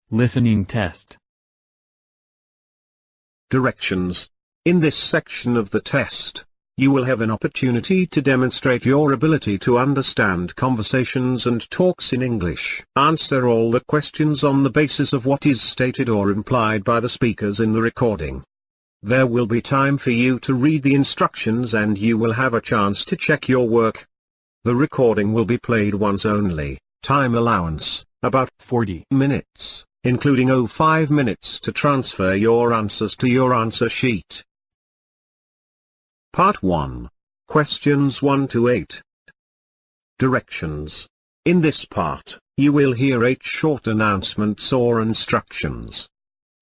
Listening test. Directions. In this section of the test, you will have an opportunity to demonstrate your ability to understand conversations and talks in English. Answer all the questions on the basis of what is stated or implied by the speakers in the recording. There will be time for you to read the instructions and you will have a chance to check your work. The recording will be played once only. Time allowance, about 40 minutes, including 5 minutes to transfer your answers to your answer sheet. Part 1. Questions 1 to 8. Directions. In this part, you will hear 8 short announcements or instructions.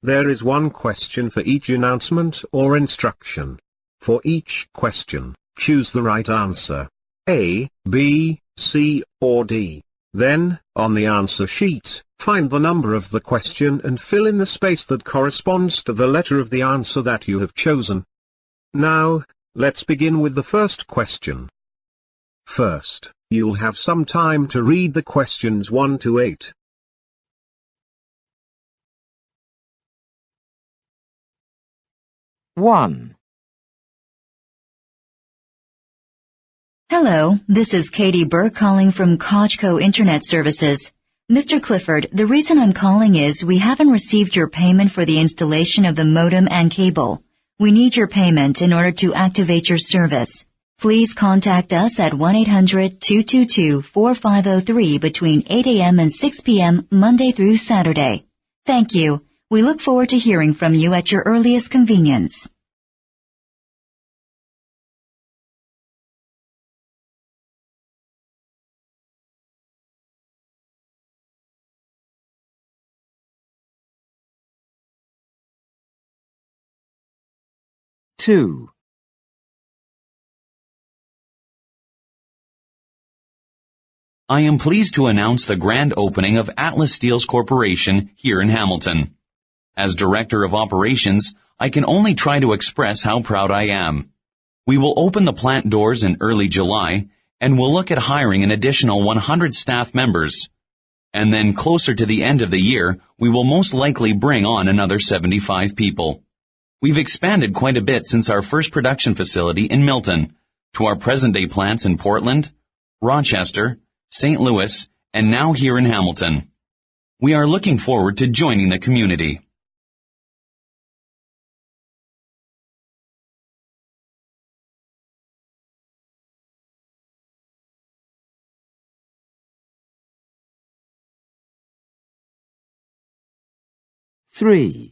There is one question for each announcement or instruction. For each question, choose the right answer. A, B, C, or D. Then, on the answer sheet, find the number of the question and fill in the space that corresponds to the letter of the answer that you have chosen. Now, let's begin with the first question. First, you'll have some time to read the questions 1 to 8. One. Hello, this is Katie Burke calling from Cojco Internet Services. Mr. Clifford, the reason I'm calling is we haven't received your payment for the installation of the modem and cable. We need your payment in order to activate your service. Please contact us at 1-800-222-4503 between 8 a.m. and 6 p.m. Monday through Saturday. Thank you. We look forward to hearing from you at your earliest convenience. Two. I am pleased to announce the grand opening of Atlas Steels Corporation here in Hamilton. As Director of Operations, I can only try to express how proud I am. We will open the plant doors in early July, and we'll look at hiring an additional 100 staff members. And then closer to the end of the year, we will most likely bring on another 75 people. We've expanded quite a bit since our first production facility in Milton, to our present-day plants in Portland, Rochester, St. Louis, and now here in Hamilton. We are looking forward to joining the community. Three.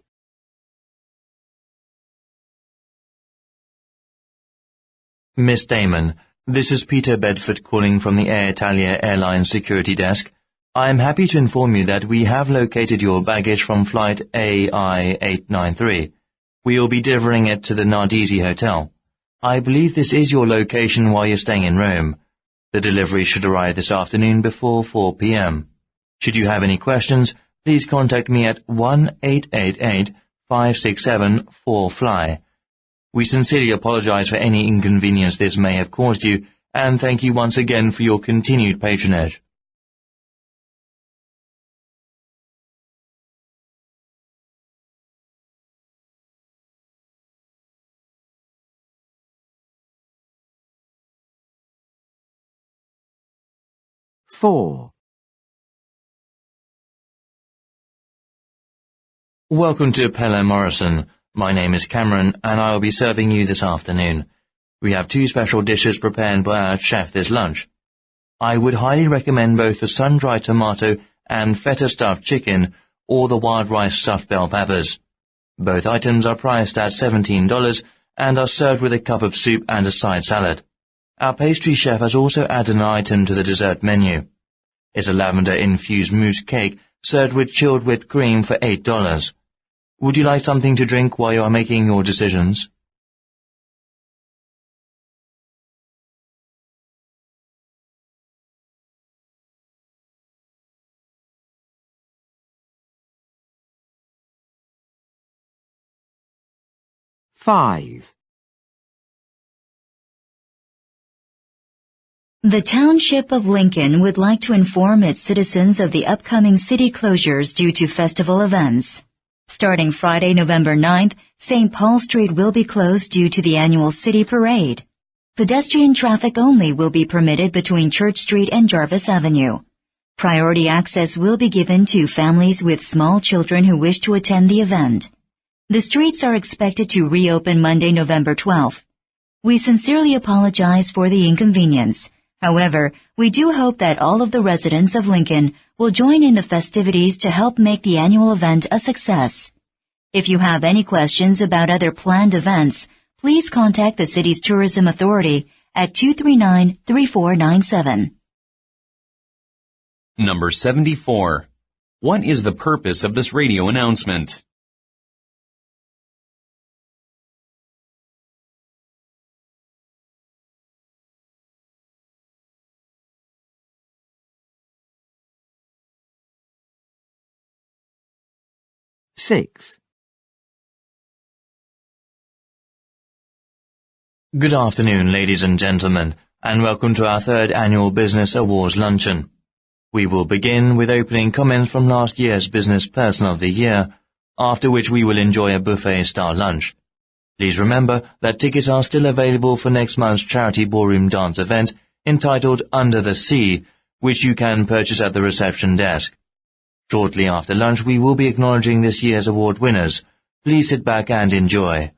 Miss Damon, this is Peter Bedford calling from the Air Italia Airlines security desk. I am happy to inform you that we have located your baggage from flight AI-893. We will be delivering it to the Nardisi Hotel. I believe this is your location while you're staying in Rome. The delivery should arrive this afternoon before 4 p.m. Should you have any questions, please contact me at 1-888-567-4FLY. We sincerely apologize for any inconvenience this may have caused you, and thank you once again for your continued patronage. Four. Welcome to Pella Morrison. My name is Cameron, and I will be serving you this afternoon. We have 2 special dishes prepared by our chef this lunch. I would highly recommend both the sun-dried tomato and feta-stuffed chicken, or the wild rice stuffed bell peppers. Both items are priced at $17 and are served with a cup of soup and a side salad. Our pastry chef has also added an item to the dessert menu. It's a lavender-infused mousse cake served with chilled whipped cream for $8. Would you like something to drink while you are making your decisions? Five. The Township of Lincoln would like to inform its citizens of the upcoming city closures due to festival events. Starting Friday, November 9th, St. Paul Street will be closed due to the annual city parade. Pedestrian traffic only will be permitted between Church Street and Jarvis Avenue. Priority access will be given to families with small children who wish to attend the event. The streets are expected to reopen Monday, November 12th. We sincerely apologize for the inconvenience. However, we do hope that all of the residents of Lincoln will join in the festivities to help make the annual event a success. If you have any questions about other planned events, please contact the city's tourism authority at 239-3497. Number 74. What is the purpose of this radio announcement? Six. Good afternoon, ladies and gentlemen, and welcome to our third annual Business Awards Luncheon. We will begin with opening comments from last year's Business Person of the Year, after which we will enjoy a buffet-style lunch. Please remember that tickets are still available for next month's charity ballroom dance event entitled Under the Sea, which you can purchase at the reception desk. Shortly after lunch, we will be acknowledging this year's award winners. Please sit back and enjoy.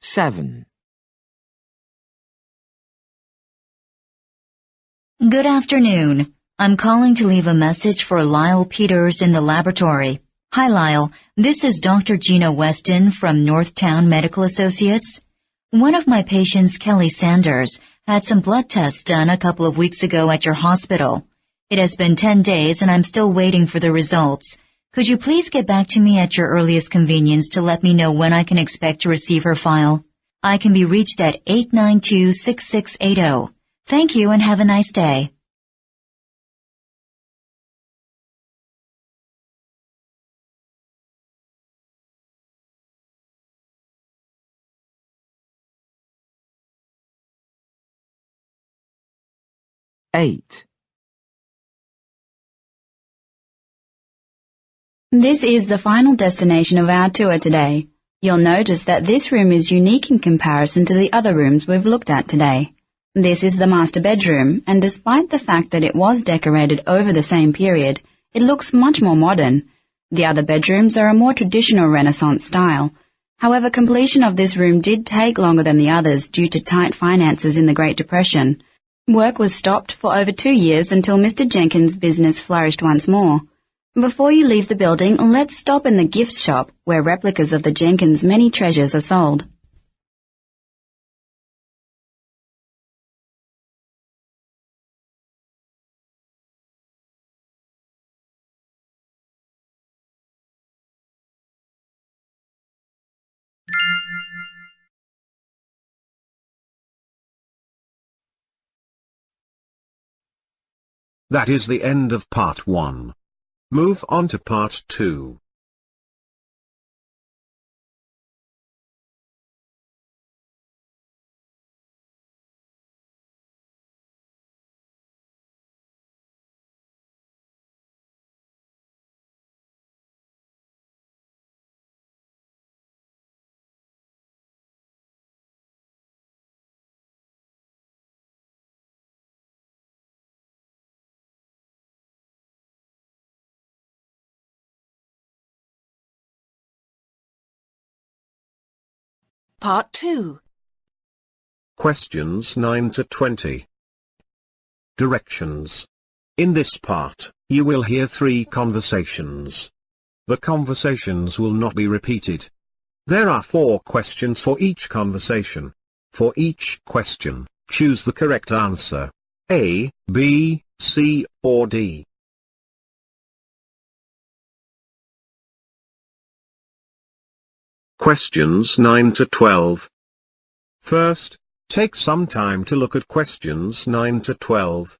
Seven. Good afternoon. I'm calling to leave a message for Lyle Peters in the laboratory. Hi Lyle, this is Dr. Gina Weston from Northtown Medical Associates. One of my patients, Kelly Sanders, had some blood tests done a couple of weeks ago at your hospital. It has been 10 days and I'm still waiting for the results. Could you please get back to me at your earliest convenience to let me know when I can expect to receive her file? I can be reached at 892-6680. Thank you and have a nice day. Eight. This is the final destination of our tour today. You'll notice that this room is unique in comparison to the other rooms we've looked at today. This is the master bedroom, and despite the fact that it was decorated over the same period, it looks much more modern. The other bedrooms are a more traditional Renaissance style. However, completion of this room did take longer than the others due to tight finances in the Great Depression. Work was stopped for over 2 years until Mr. Jenkins' business flourished once more. Before you leave the building, let's stop in the gift shop where replicas of the Jenkins' many treasures are sold. That is the end of part 1. Move on to part 2. Part 2. Questions 9 to 20. Directions. In this part, you will hear 3 conversations. The conversations will not be repeated. There are 4 questions for each conversation. For each question, choose the correct answer. A, B, C, or D. Questions 9 to 12. First, take some time to look at questions 9 to 12.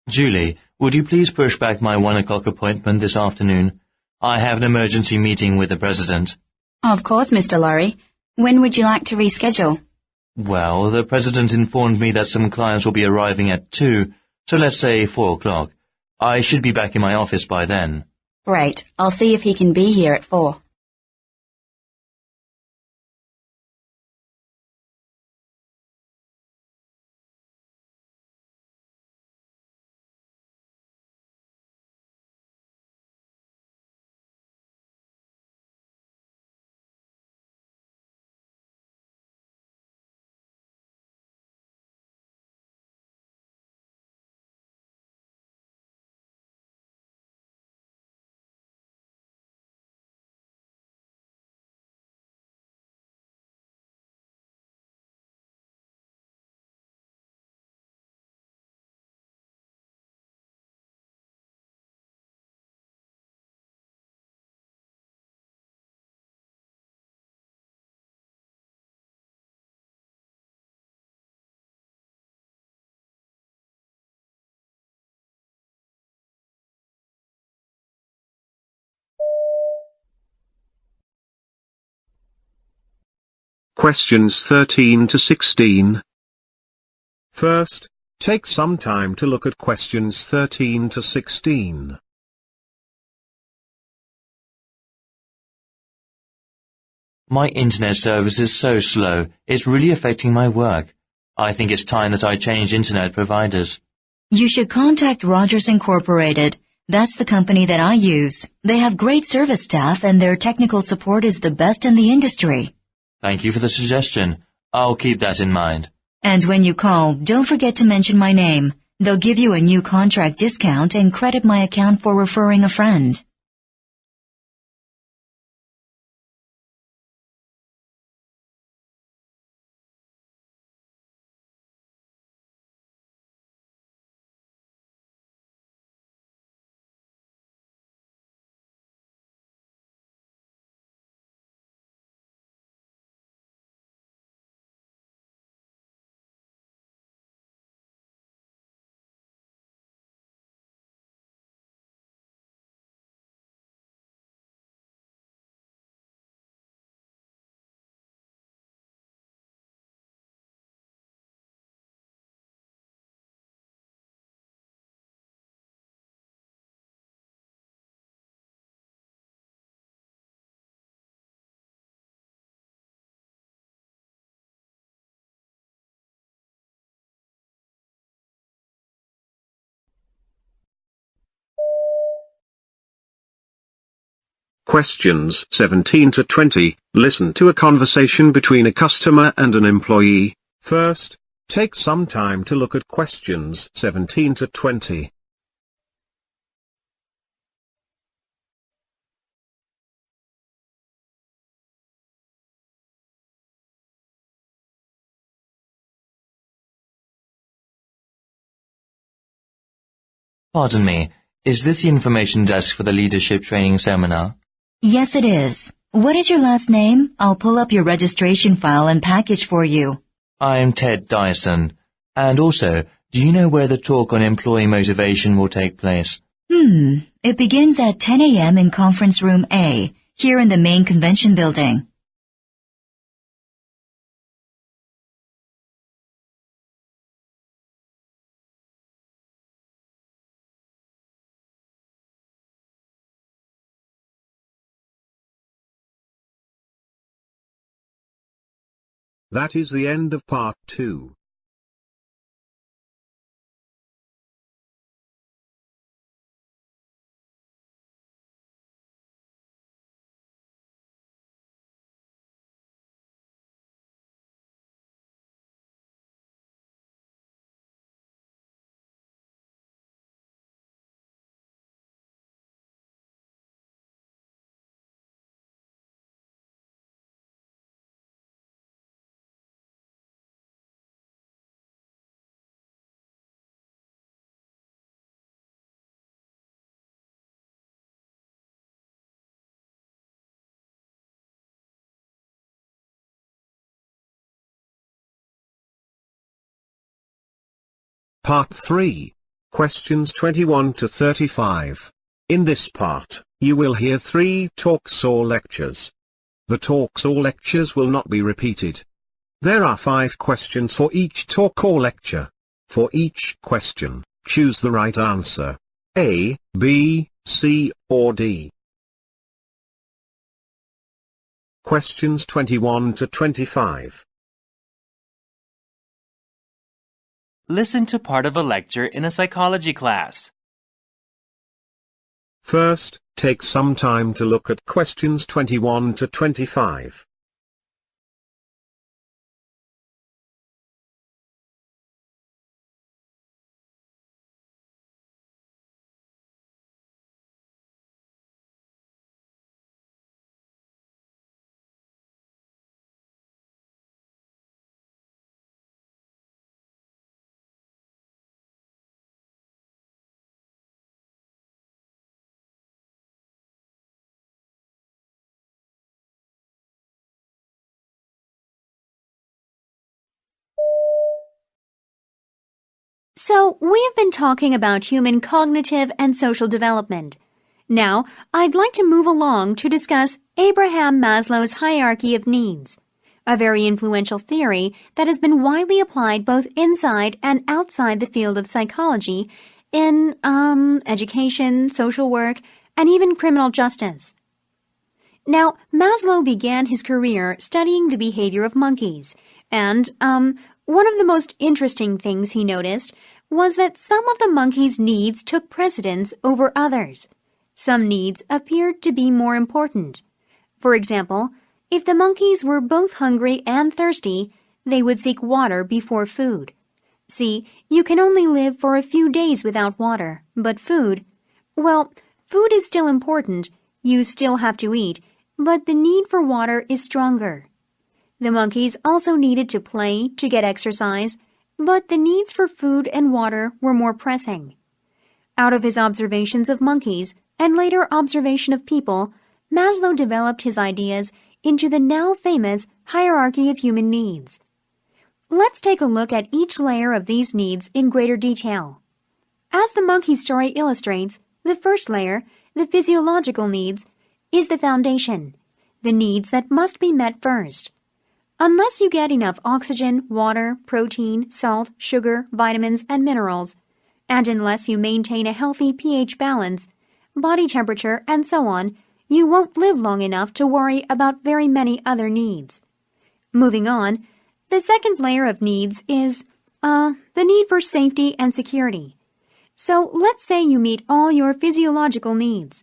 Julie, would you please push back my 1 o'clock appointment this afternoon? I have an emergency meeting with the President. Of course, Mr. Lorry. When would you like to reschedule? Well, the President informed me that some clients will be arriving at 2, so let's say 4 o'clock. I should be back in my office by then. Great. I'll see if he can be here at 4. Questions 13 to 16. First, take some time to look at questions 13 to 16. My internet service is so slow, it's really affecting my work. I think it's time that I change internet providers. You should contact Rogers Incorporated. That's the company that I use. They have great service staff and their technical support is the best in the industry. Thank you for the suggestion. I'll keep that in mind. And when you call, don't forget to mention my name. They'll give you a new contract discount and credit my account for referring a friend. Questions 17 to 20. Listen to a conversation between a customer and an employee. First, take some time to look at questions 17 to 20. Pardon me, is this the information desk for the leadership training seminar? Yes, it is. What is your last name? I'll pull up your registration file and package for you. I'm Ted Dyson. And also, do you know where the talk on employee motivation will take place? It begins at 10 a.m. in Conference Room A, here in the main convention building. That is the end of part 2. Part 3. Questions 21 to 35. In this part, you will hear 3 talks or lectures. The talks or lectures will not be repeated. There are 5 questions for each talk or lecture. For each question, choose the right answer. A, B, C, or D. Questions 21 to 25. Listen to part of a lecture in a psychology class. First, take some time to look at questions 21 to 25. So, we have been talking about human cognitive and social development. Now, I'd like to move along to discuss Abraham Maslow's hierarchy of needs, a very influential theory that has been widely applied both inside and outside the field of psychology in education, social work, and even criminal justice. Now, Maslow began his career studying the behavior of monkeys, and one of the most interesting things he noticed was that some of the monkeys' needs took precedence over others. Some needs appeared to be more important. For example, if the monkeys were both hungry and thirsty, they would seek water before food. See, you can only live for a few days without water, but food, well, food is still important. You still have to eat, but the need for water is stronger. The monkeys also needed to play to get exercise, but the needs for food and water were more pressing. Out of his observations of monkeys and later observation of people, Maslow developed his ideas into the now famous hierarchy of human needs. Let's take a look at each layer of these needs in greater detail. As the monkey story illustrates, the first layer, the physiological needs, is the foundation, the needs that must be met first. Unless you get enough oxygen, water, protein, salt, sugar, vitamins, and minerals, and unless you maintain a healthy pH balance, body temperature, and so on, you won't live long enough to worry about very many other needs. Moving on, the second layer of needs is, the need for safety and security. So let's say you meet all your physiological needs.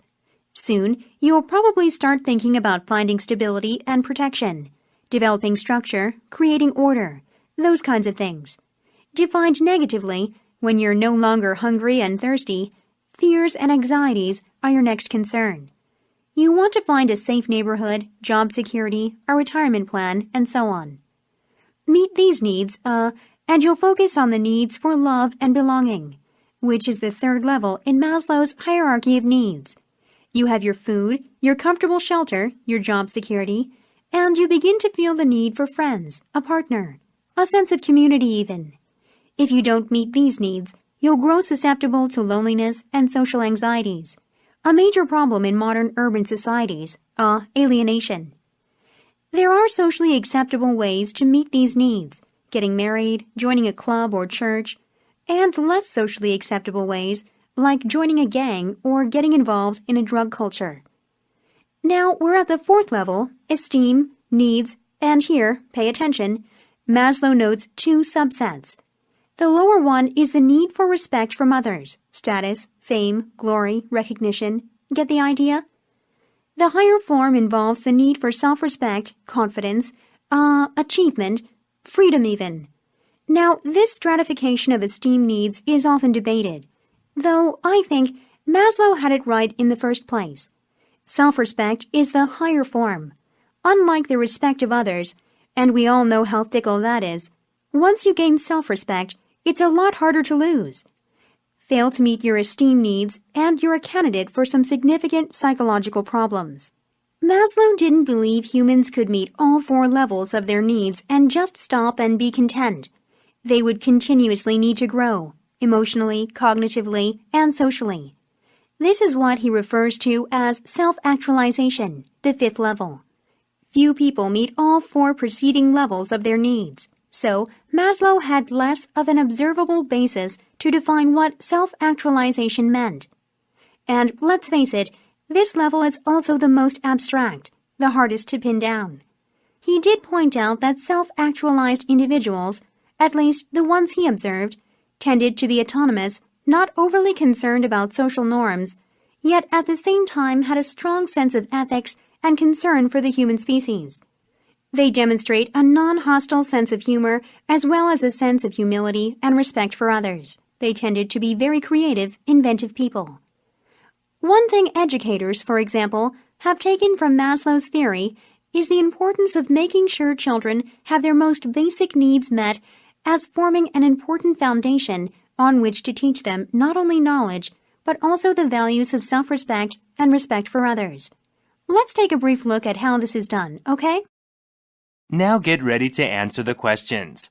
Soon, you'll probably start thinking about finding stability and protection, developing structure, creating order, those kinds of things. Defined negatively, when you're no longer hungry and thirsty, fears and anxieties are your next concern. You want to find a safe neighborhood, job security, a retirement plan, and so on. Meet these needs, and you'll focus on the needs for love and belonging, which is the third level in Maslow's hierarchy of needs. You have your food, your comfortable shelter, your job security, and you begin to feel the need for friends, a partner, a sense of community even. If you don't meet these needs, you'll grow susceptible to loneliness and social anxieties, a major problem in modern urban societies, alienation. There are socially acceptable ways to meet these needs, getting married, joining a club or church, and less socially acceptable ways, like joining a gang or getting involved in a drug culture. Now we're at the fourth level, esteem, needs, and here, pay attention, Maslow notes 2 subsets. The lower one is the need for respect from others, status, fame, glory, recognition. Get the idea? The higher form involves the need for self-respect, confidence, achievement, freedom even. Now, this stratification of esteem needs is often debated, though I think Maslow had it right in the first place. Self-respect is the higher form. Unlike the respect of others, and we all know how fickle that is, once you gain self-respect, it's a lot harder to lose. Fail to meet your esteem needs, and you're a candidate for some significant psychological problems. Maslow didn't believe humans could meet all 4 levels of their needs and just stop and be content. They would continuously need to grow, emotionally, cognitively, and socially. This is what he refers to as self-actualization, the fifth level. Few people meet all four preceding levels of their needs, so Maslow had less of an observable basis to define what self-actualization meant. And let's face it, this level is also the most abstract, the hardest to pin down. He did point out that self-actualized individuals, at least the ones he observed, tended to be autonomous, not overly concerned about social norms, yet at the same time had a strong sense of ethics and concern for the human species. They demonstrate a non-hostile sense of humor as well as a sense of humility and respect for others. They tended to be very creative, inventive people. One thing educators, for example, have taken from Maslow's theory is the importance of making sure children have their most basic needs met as forming an important foundation on which to teach them not only knowledge, but also the values of self-respect and respect for others. Let's take a brief look at how this is done, okay? Now get ready to answer the questions.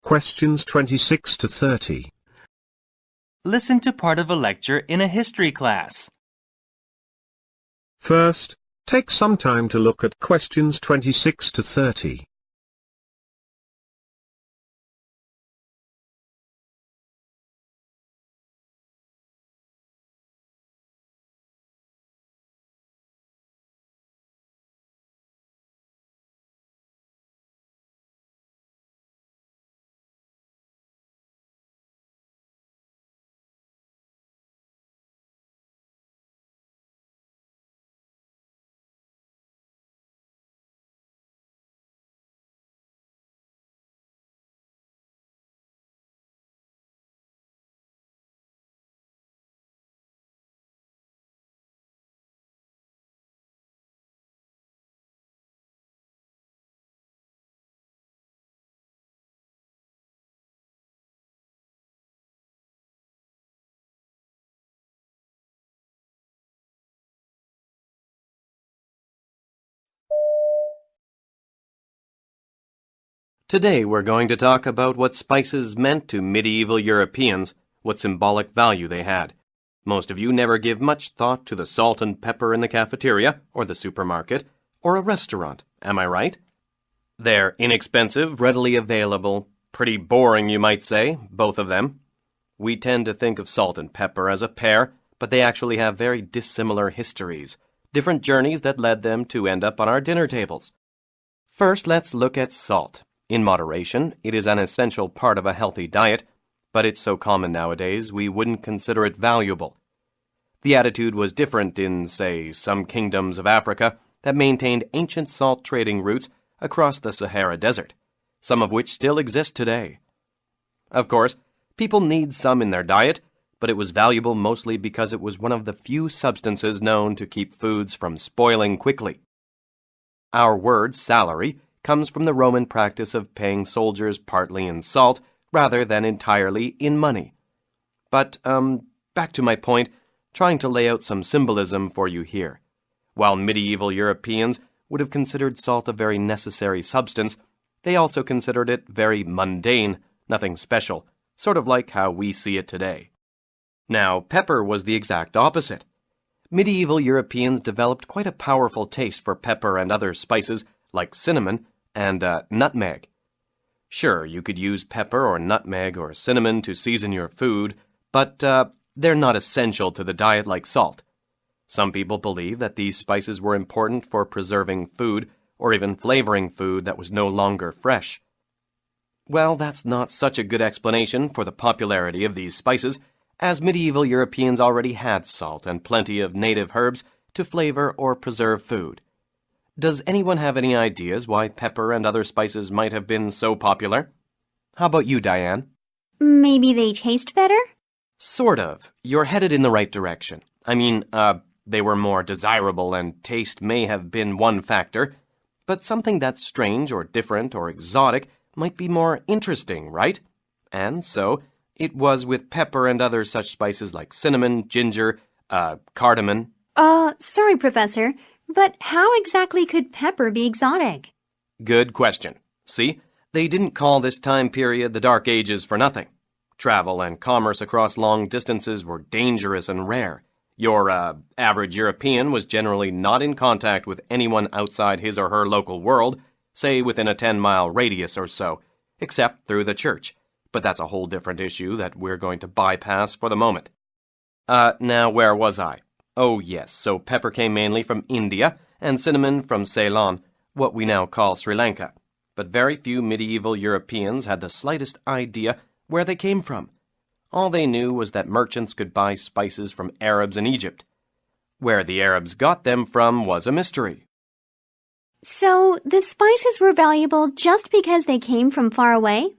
Questions 26 to 30. Listen to part of a lecture in a history class. First, take some time to look at questions 26 to 30. Today we're going to talk about what spices meant to medieval Europeans, what symbolic value they had. Most of you never give much thought to the salt and pepper in the cafeteria, or the supermarket, or a restaurant, am I right? They're inexpensive, readily available, pretty boring you might say, both of them. We tend to think of salt and pepper as a pair, but they actually have very dissimilar histories, different journeys that led them to end up on our dinner tables. First, let's look at salt. In moderation, it is an essential part of a healthy diet, but it's so common nowadays we wouldn't consider it valuable. The attitude was different in, say, some kingdoms of Africa that maintained ancient salt trading routes across the Sahara Desert, some of which still exist today. Of course, people need some in their diet, but it was valuable mostly because it was one of the few substances known to keep foods from spoiling quickly. Our word salary comes from the Roman practice of paying soldiers partly in salt rather than entirely in money. But, back to my point, trying to lay out some symbolism for you here. While medieval Europeans would have considered salt a very necessary substance, they also considered it very mundane, nothing special, sort of like how we see it today. Now, pepper was the exact opposite. Medieval Europeans developed quite a powerful taste for pepper and other spices like cinnamon and nutmeg. Sure, you could use pepper or nutmeg or cinnamon to season your food, but they're not essential to the diet like salt. Some people believe that these spices were important for preserving food or even flavoring food that was no longer fresh. Well, that's not such a good explanation for the popularity of these spices, as medieval Europeans already had salt and plenty of native herbs to flavor or preserve food. Does anyone have any ideas why pepper and other spices might have been so popular? How about you, Diane? Maybe they taste better? Sort of. You're headed in the right direction. I mean, they were more desirable and taste may have been one factor, but something that's strange or different or exotic might be more interesting, right? And so, it was with pepper and other such spices like cinnamon, ginger, cardamom. Sorry, Professor, but how exactly could pepper be exotic? Good question. See, they didn't call this time period the Dark Ages for nothing. Travel and commerce across long distances were dangerous and rare. Your average European was generally not in contact with anyone outside his or her local world, say within a 10-mile radius or so, except through the church. But that's a whole different issue that we're going to bypass for the moment. Now where was I? Oh yes, so pepper came mainly from India and cinnamon from Ceylon, what we now call Sri Lanka. But very few medieval Europeans had the slightest idea where they came from. All they knew was that merchants could buy spices from Arabs in Egypt. Where the Arabs got them from was a mystery. So, the spices were valuable just because they came from far away?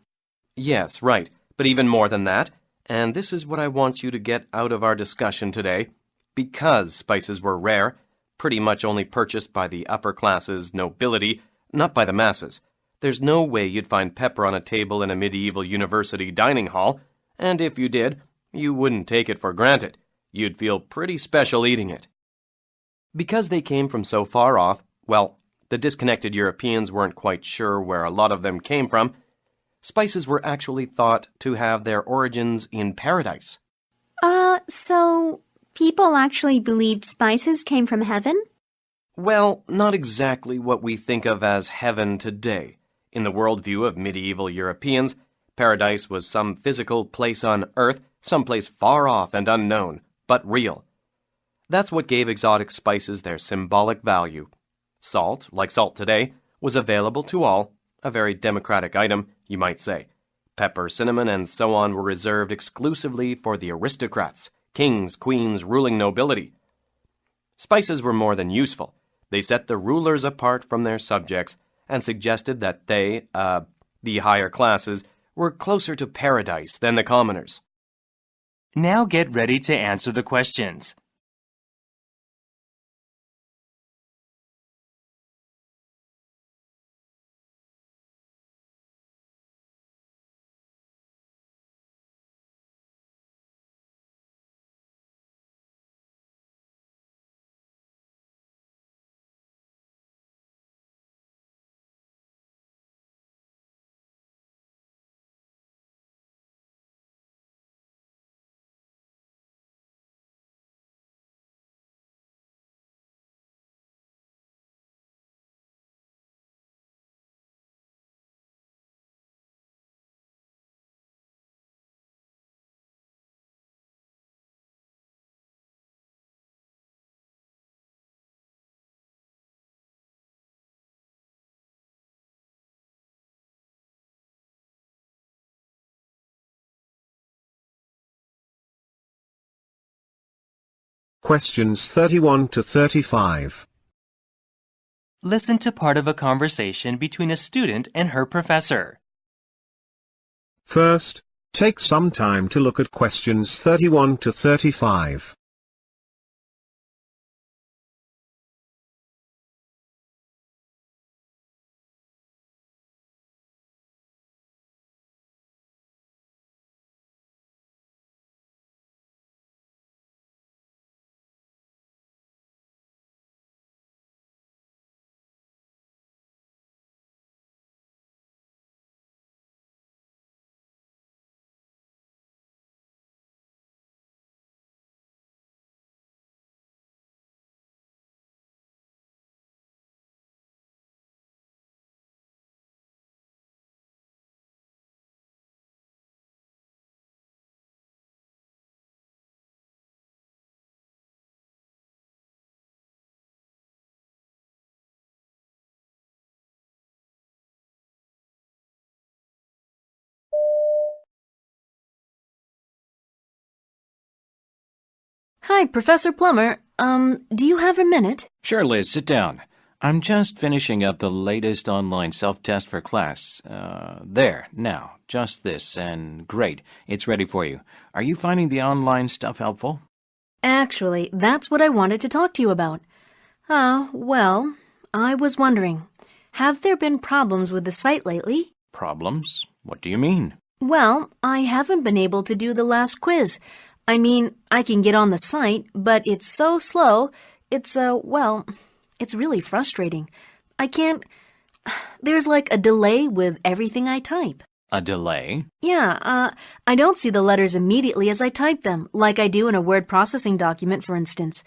Yes, right, but even more than that, and this is what I want you to get out of our discussion today, because spices were rare, pretty much only purchased by the upper classes, nobility, not by the masses. There's no way you'd find pepper on a table in a medieval university dining hall, and if you did, you wouldn't take it for granted. You'd feel pretty special eating it. Because they came from so far off, well, the disconnected Europeans weren't quite sure where a lot of them came from. Spices were actually thought to have their origins in paradise. So people actually believed spices came from heaven? Well, not exactly what we think of as heaven today. In the worldview of medieval Europeans, paradise was some physical place on earth, someplace far off and unknown, but real. That's what gave exotic spices their symbolic value. Salt, like salt today, was available to all, a very democratic item, you might say. Pepper, cinnamon, and so on were reserved exclusively for the aristocrats, kings, queens, ruling nobility. Spices were more than useful. They set the rulers apart from their subjects and suggested that they, the higher classes, were closer to paradise than the commoners. Now get ready to answer the questions. Questions 31 to 35. Listen to part of a conversation between a student and her professor. First, take some time to look at questions 31 to 35. Hi, Professor Plummer. Do you have a minute? Sure, Liz, sit down. I'm just finishing up the latest online self-test for class. There, now, just this, and great, it's ready for you. Are you finding the online stuff helpful? Actually, that's what I wanted to talk to you about. Well, I was wondering, have there been problems with the site lately? Problems? What do you mean? Well, I haven't been able to do the last quiz. I mean, I can get on the site, but it's so slow. It's really frustrating. There's like a delay with everything I type. A delay? Yeah, I don't see the letters immediately as I type them, like I do in a word processing document, for instance.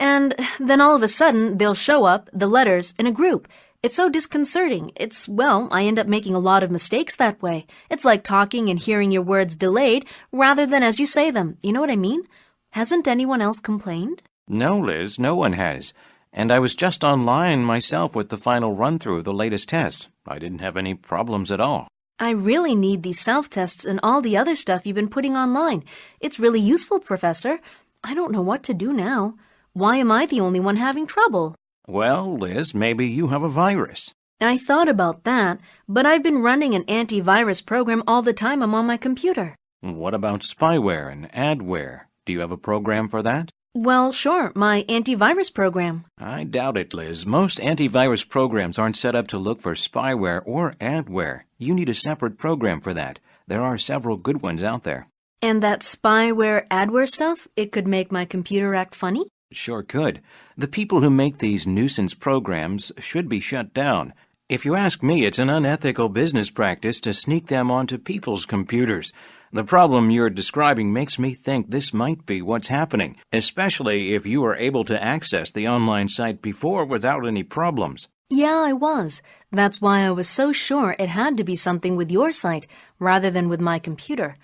And then all of a sudden, they'll show up, the letters, in a group. It's so disconcerting. I end up making a lot of mistakes that way. It's like talking and hearing your words delayed rather than as you say them. You know what I mean? Hasn't anyone else complained? No, Liz, no one has. And I was just online myself with the final run-through of the latest test. I didn't have any problems at all. I really need these self-tests and all the other stuff you've been putting online. It's really useful, Professor. I don't know what to do now. Why am I the only one having trouble? Well, Liz, maybe you have a virus. I thought about that, but I've been running an antivirus program all the time I'm on my computer. What about spyware and adware? Do you have a program for that? Well, sure, my antivirus program. I doubt it, Liz. Most antivirus programs aren't set up to look for spyware or adware. You need a separate program for that. There are several good ones out there. And that spyware, adware stuff, it could make my computer act funny? Sure could. The people who make these nuisance programs should be shut down. If you ask me, it's an unethical business practice to sneak them onto people's computers. The problem you're describing makes me think this might be what's happening, especially if you were able to access the online site before without any problems. Yeah, I was. That's why I was so sure it had to be something with your site rather than with my computer.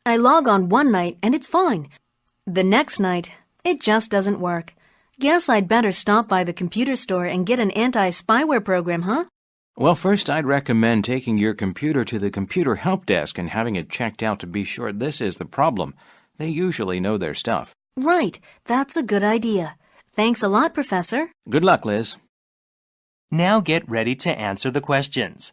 I log on one night and it's fine. The next night, it just doesn't work. Guess I'd better stop by the computer store and get an anti-spyware program, huh? Well, first I'd recommend taking your computer to the computer help desk and having it checked out to be sure this is the problem. They usually know their stuff. Right, that's a good idea. Thanks a lot, Professor. Good luck, Liz. Now get ready to answer the questions.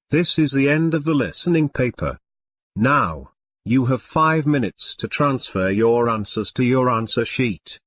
This is the end of the listening paper. Now, you have 5 minutes to transfer your answers to your answer sheet.